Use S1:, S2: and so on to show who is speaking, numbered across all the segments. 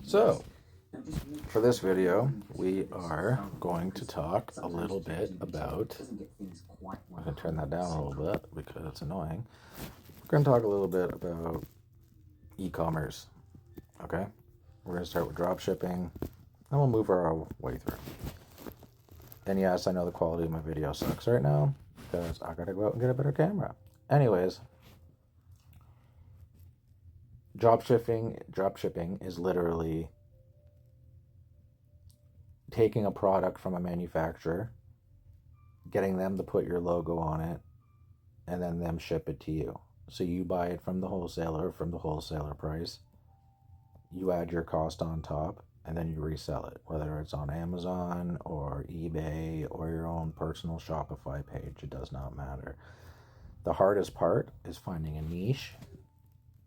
S1: So, for this video, we are going to talk a little bit about, I'm going to turn that down a little bit because it's annoying. We're going to talk a little bit about e-commerce, okay? We're going to start with dropshipping, and we'll move our way through. And yes, I know the quality of my video sucks right now because I got to go out and get a better camera. Anyways, dropshipping is literally taking a product from a manufacturer, getting them to put your logo on it, and then them ship it to you. So you buy it from the wholesaler price, you add your cost on top, and then you resell it, whether it's on Amazon or eBay or your own personal Shopify page. It does not matter. The hardest part is finding a niche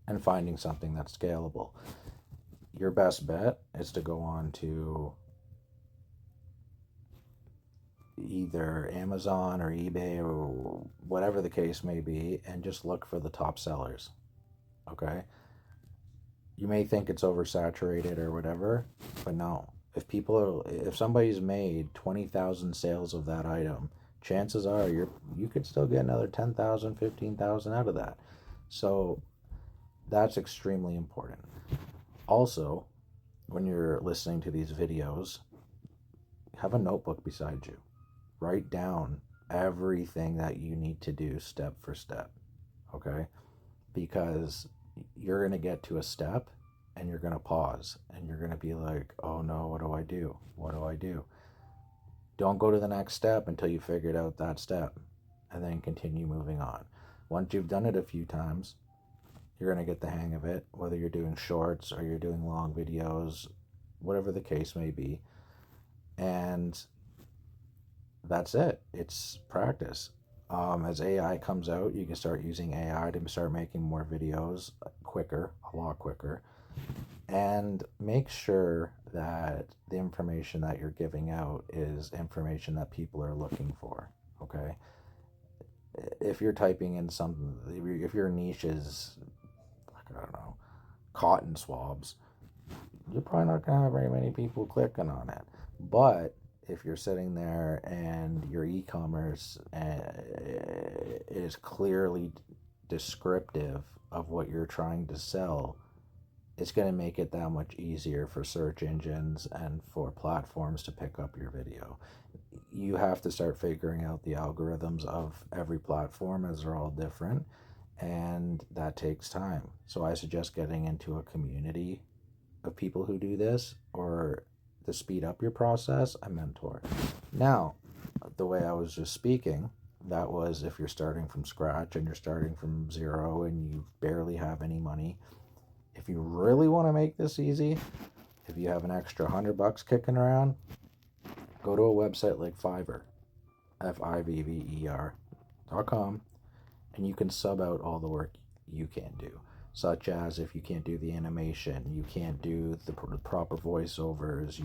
S1: and finding something that's scalable. Your best bet is to go on to either Amazon or eBay or whatever the case may be and just look for the top sellers, okay? You may think it's oversaturated or whatever, but no. If somebody's made 20,000 sales of that item, chances are you could still get another 10,000, 15,000 out of that. So that's extremely important. Also, when you're listening to these videos, have a notebook beside you. Write down everything that you need to do step for step, okay? Because you're going to get to a step and you're going to pause and you're going to be like, oh no, what do I do? What do I do? Don't go to the next step until you figured out that step and then continue moving on. Once you've done it a few times, you're going to get the hang of it, whether you're doing shorts or you're doing long videos, whatever the case may be. And that's it. It's practice. As AI comes out, you can start using AI to start making more videos quicker, a lot quicker. And make sure that the information that you're giving out is information that people are looking for, okay? If you're typing in something, if your niche is, I don't know, cotton swabs, you're probably not going to have very many people clicking on it. But if you're sitting there and your e-commerce is clearly descriptive of what you're trying to sell, it's going to make it that much easier for search engines and for platforms to pick up your video. You have to start figuring out the algorithms of every platform, as they're all different, and that takes time. So I suggest getting into a community of people who do this, or to speed up your process, a mentor. Now, the way I was just speaking, that was if you're starting from scratch and you're starting from zero and you barely have any money. If you really want to make this easy, if you have an extra $100 kicking around, go to a website like Fiverr, FIVVER.com, and you can sub out all the work you can't do. Such as if you can't do the animation, you can't do the proper voiceovers,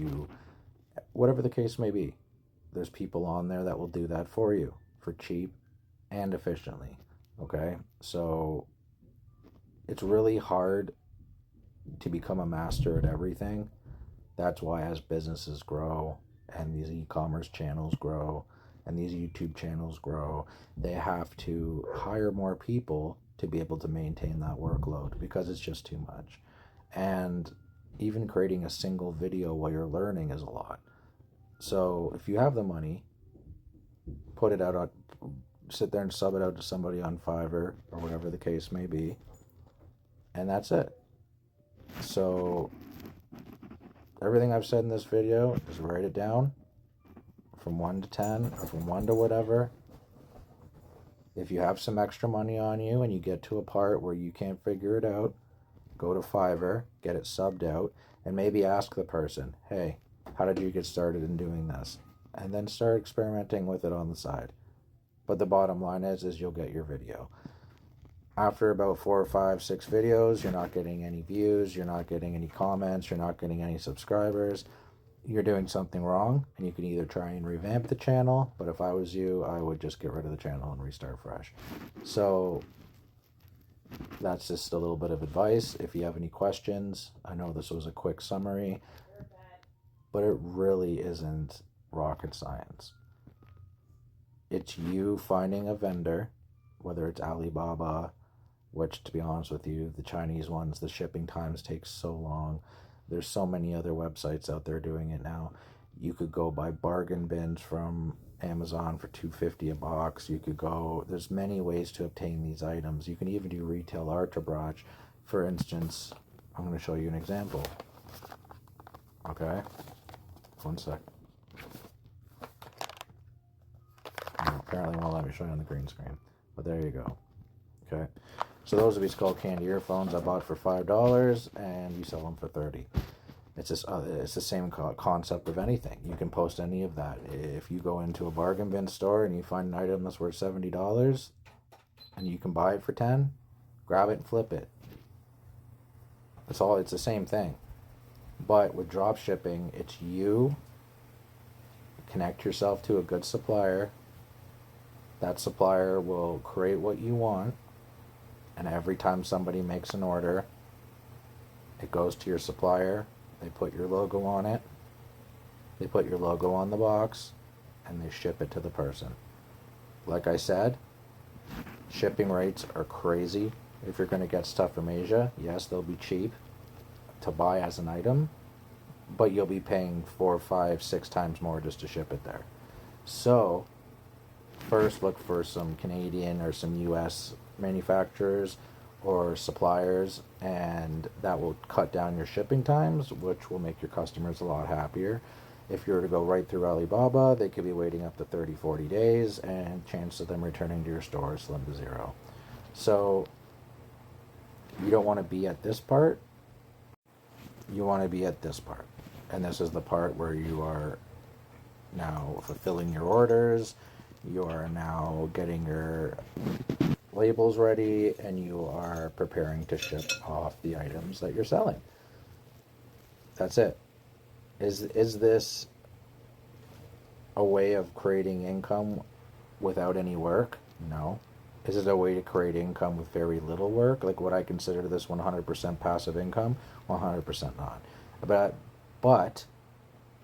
S1: whatever the case may be. There's people on there that will do that for you for cheap and efficiently, okay? So it's really hard to become a master at everything. That's why as businesses grow and these e-commerce channels grow and these YouTube channels grow, they have to hire more people to be able to maintain that workload because it's just too much. And even creating a single video while you're learning is a lot. So if you have the money, put it out sit there and sub it out to somebody on Fiverr or whatever the case may be, and that's it. So everything I've said in this video, just write it down from 1 to 10 or from 1 to whatever. If you have some extra money on you and you get to a part where you can't figure it out, go to Fiverr, get it subbed out, and maybe ask the person, hey, how did you get started in doing this? And then start experimenting with it on the side. But the bottom line is you'll get your video. After about 4 or 5, 6 videos, you're not getting any views, you're not getting any comments, you're not getting any subscribers. You're doing something wrong, and you can either try and revamp the channel, but if I was you, I would just get rid of the channel and restart fresh. So That's just a little bit of advice. If you have any questions, I know this was a quick summary, but it really isn't rocket science. It's you finding a vendor, whether it's Alibaba, which, to be honest with you, the Chinese ones, the shipping times take so long. There's so many other websites out there doing it now. You could go buy bargain bins from Amazon for $2.50 a box. You could go, there's many ways to obtain these items. You can even do retail arbitrage. For instance, I'm going to show you an example. Okay, one sec. Apparently it won't let me show you on the green screen, but there you go. Okay, so those are these skull candy earphones I bought for $5, and you sell them for $30. It's just it's the same concept of anything. You can post any of that. If you go into a bargain bin store and you find an item that's worth $70 and you can buy it for $10, grab it and flip it. It's the same thing. But with drop shipping, it's you connect yourself to a good supplier. That supplier will create what you want, and every time somebody makes an order, it goes to your supplier. They put your logo on it, they put your logo on the box, and they ship it to the person. Like I said, shipping rates are crazy. If you're going to get stuff from Asia, yes, they'll be cheap to buy as an item, but you'll be paying 4, 5, 6 times more just to ship it there. So first look for some Canadian or some US manufacturers or suppliers, and that will cut down your shipping times, which will make your customers a lot happier. If you were to go right through Alibaba, they could be waiting up to 30, 40 days, and chance of them returning to your store is slim to zero. So you don't want to be at this part. You want to be at this part. And this is the part where you are now fulfilling your orders. You are now getting your labels ready, and you are preparing to ship off the items that you're selling. That's it. Is this a way of creating income without any work? No. Is it a way to create income with very little work? Like, would I consider this 100% passive income? 100% not. But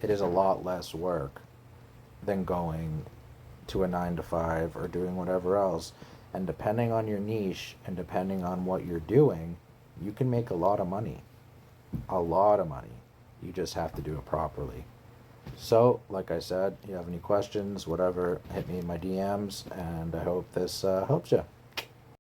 S1: it is a lot less work than going to a 9 to 5 or doing whatever else. And depending on your niche and depending on what you're doing, you can make a lot of money. A lot of money. You just have to do it properly. So, like I said, if you have any questions, whatever, hit me in my DMs, and I hope this helps you.